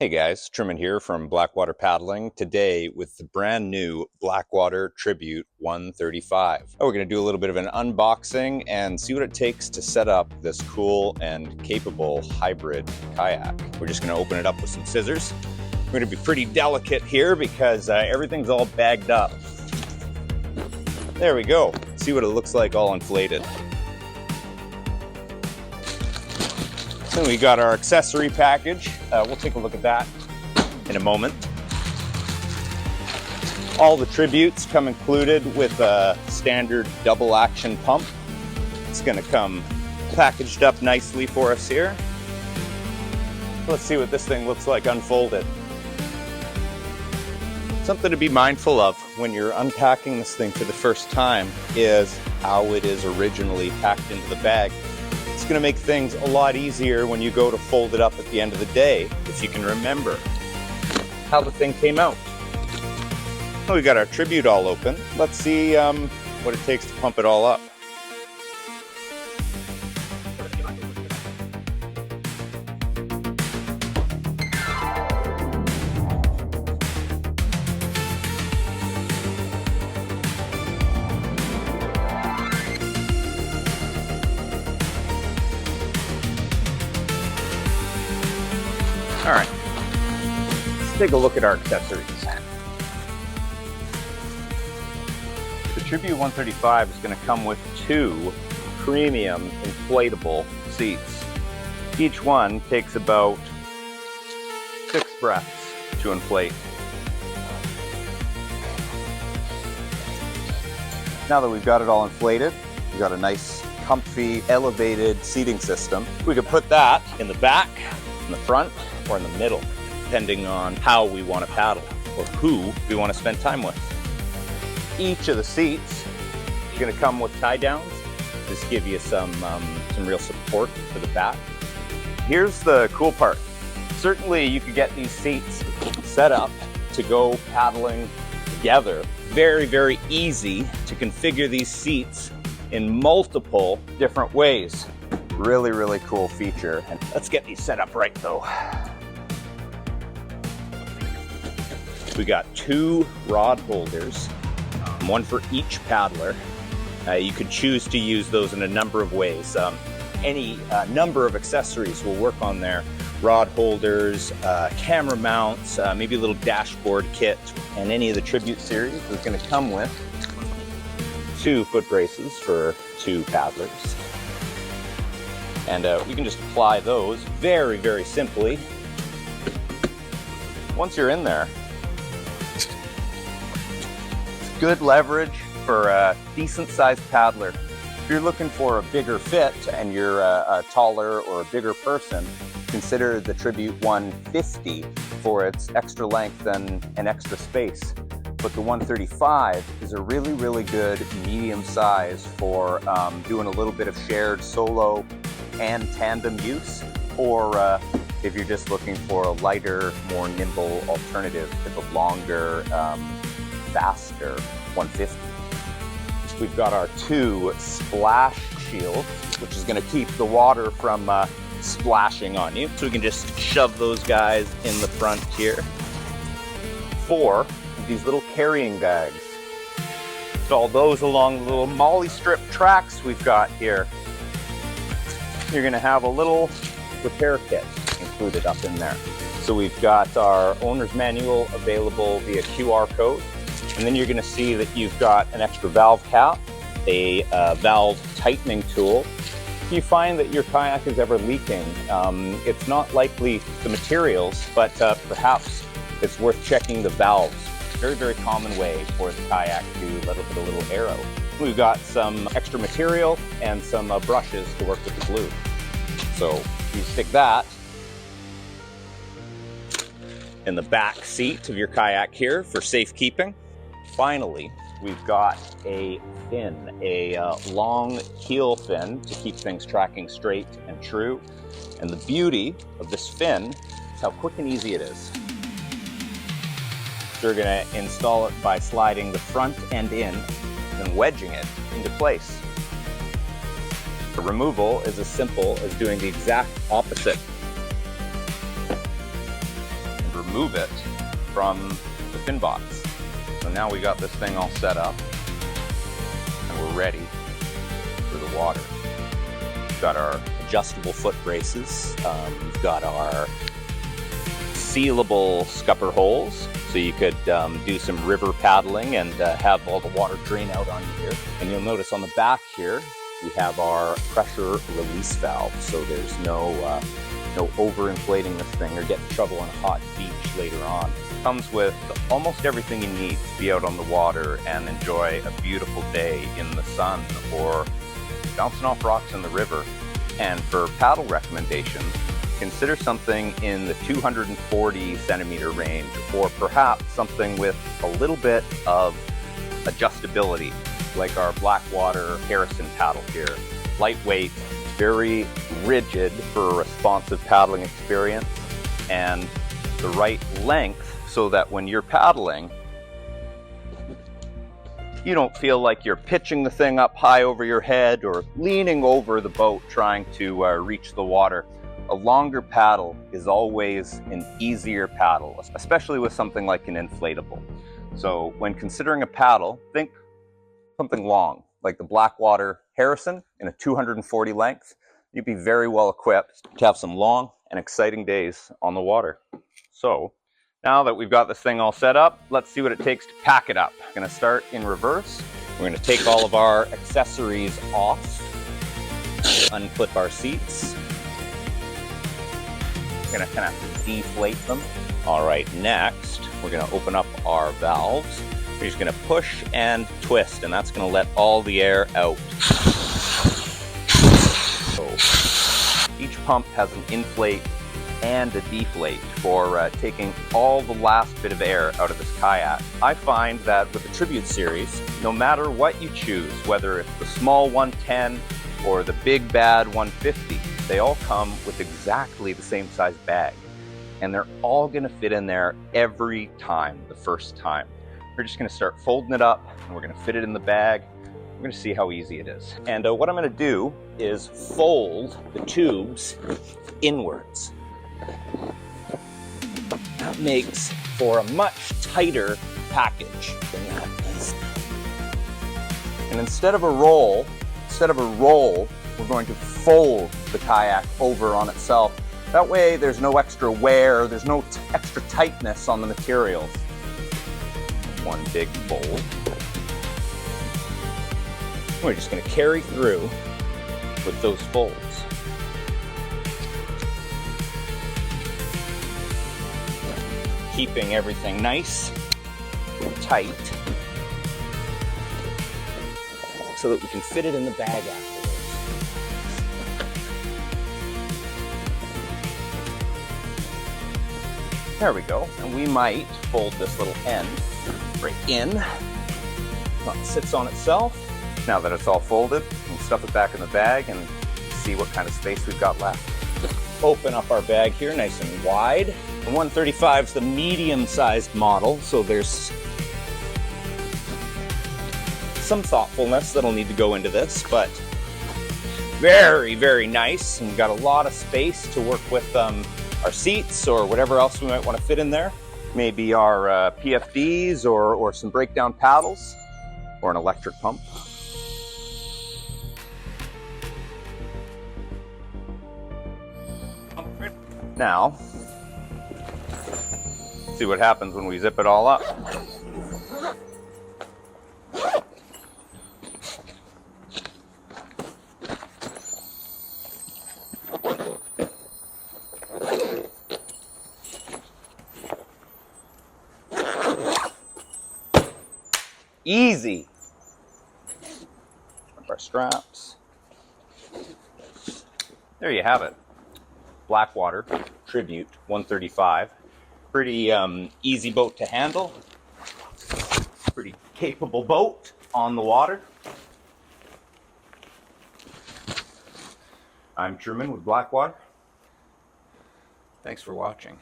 Hey guys, Truman here from Blackwater Paddling, today with the brand new Blackwater Tribute 135. We're going to do a little bit of an unboxing and see what it takes to set up this cool and capable hybrid kayak. We're just going to open it up with some scissors. We're going to be pretty delicate here because everything's all bagged up. There we go. See what it looks like all inflated. Then we got our accessory package. We'll take a look at that in a moment. All the tributes come included with a standard double action pump. It's gonna come packaged up nicely for us here. Let's see what this thing looks like unfolded. Something to be mindful of when you're unpacking this thing for the first time is how it is originally packed into the bag. It's going to make things a lot easier when you go to fold it up at the end of the day, if you can remember how the thing came out. Well, we got our tribute all open. Let's see what it takes to pump it all up. All right, let's take a look at our accessories. The Tribute 135 is going to come with two premium inflatable seats. Each one takes about 6 breaths to inflate. Now that we've got it all inflated, we've got a nice, comfy, elevated seating system. We could put that in the back, in the front, or in the middle, depending on how we want to paddle or who we want to spend time with. Each of the seats is going to come with tie downs. Just give you some real support for the back. Here's the cool part. Certainly you could get these seats set up to go paddling together. Very, very easy to configure these seats in multiple different ways. Really, really cool feature. And let's get these set up right though. We got 2 rod holders, one for each paddler. You could choose to use those in a number of ways. Any number of accessories will work on there. Rod holders, camera mounts, maybe a little dashboard kit, and any of the Tribute series is going to come with 2 foot braces for 2 paddlers. And we can just apply those very, very simply. Once you're in there, good leverage for a decent sized paddler. If you're looking for a bigger fit and you're a taller or a bigger person, consider the Tribute 150 for its extra length and extra space. But the 135 is a really, really good medium size for doing a little bit of shared solo and tandem use, or if you're just looking for a lighter, more nimble alternative to the longer, faster 150. We've got our 2 splash shields, which is going to keep the water from splashing on you. So we can just shove those guys in the front here. 4 of these little carrying bags. Install those along the little molly strip tracks we've got here. You're going to have a little repair kit included up in there. So we've got our owner's manual available via QR code. And then you're going to see that you've got an extra valve cap, a valve tightening tool. If you find that your kayak is ever leaking, it's not likely the materials, but perhaps it's worth checking the valves. Very, very common way for the kayak to let a little air out. We've got some extra material and some brushes to work with the glue. So you stick that in the back seat of your kayak here for safekeeping. Finally, we've got a fin, a long keel fin to keep things tracking straight and true. And the beauty of this fin is how quick and easy it is. So we're going to install it by sliding the front end in and wedging it into place. The removal is as simple as doing the exact opposite. remove it from the fin box. So now we got this thing all set up and we're ready for the water. We've got our adjustable foot braces. We've got our sealable scupper holes, so you could do some river paddling and have all the water drain out on you here. And you'll notice on the back here, we have our pressure release valve, so there's no overinflating this thing or get in trouble on a hot beach later on. It comes with almost everything you need to be out on the water and enjoy a beautiful day in the sun or bouncing off rocks in the river. And for paddle recommendations, consider something in the 240 centimeter range, or perhaps something with a little bit of adjustability, like our Blackwater Harrison paddle here. Lightweight, very rigid for a responsive paddling experience, and the right length so that when you're paddling, you don't feel like you're pitching the thing up high over your head or leaning over the boat trying to reach the water. A longer paddle is always an easier paddle, especially with something like an inflatable. So when considering a paddle, think something long, like the Blackwater Harrison in a 240 length. You'd be very well equipped to have some long and exciting days on the water. So now that we've got this thing all set up, let's see what it takes to pack it up. I'm gonna start in reverse. We're gonna take all of our accessories off, unflip our seats. We're gonna kind of deflate them. All right, next, we're gonna open up our valves. We're just gonna push and twist, and that's gonna let all the air out. So each pump has an inflate and a deflate for taking all the last bit of air out of this kayak. I find that with the Tribute series, no matter what you choose, whether it's the small 110 or the big bad 150, they all come with exactly the same size bag, and they're all gonna fit in there every time, the first time. We're just gonna start folding it up and we're gonna fit it in the bag. We're gonna see how easy it is. And what I'm gonna do is fold the tubes inwards. That makes for a much tighter package than that does. And instead of a roll, we're going to fold the kayak over on itself. That way there's no extra wear, there's no extra tightness on the materials. One big fold. We're just going to carry through with those folds. Keeping everything nice and tight so that we can fit it in the bag afterwards. There we go. And we might fold this little end right in. It sits on itself. Now that it's all folded, we can stuff it back in the bag and see what kind of space we've got left. Open up our bag here nice and wide. The 135 is the medium-sized model, so there's some thoughtfulness that'll need to go into this, but very, very nice. And we've got a lot of space to work with our seats or whatever else we might want to fit in there. Maybe our PFDs or some breakdown paddles or an electric pump. Now, see what happens when we zip it all up. Easy. Up our straps. There you have it. Blackwater Tribute 135. Pretty easy boat to handle. Pretty capable boat on the water. I'm Truman with Blackwater. Thanks for watching.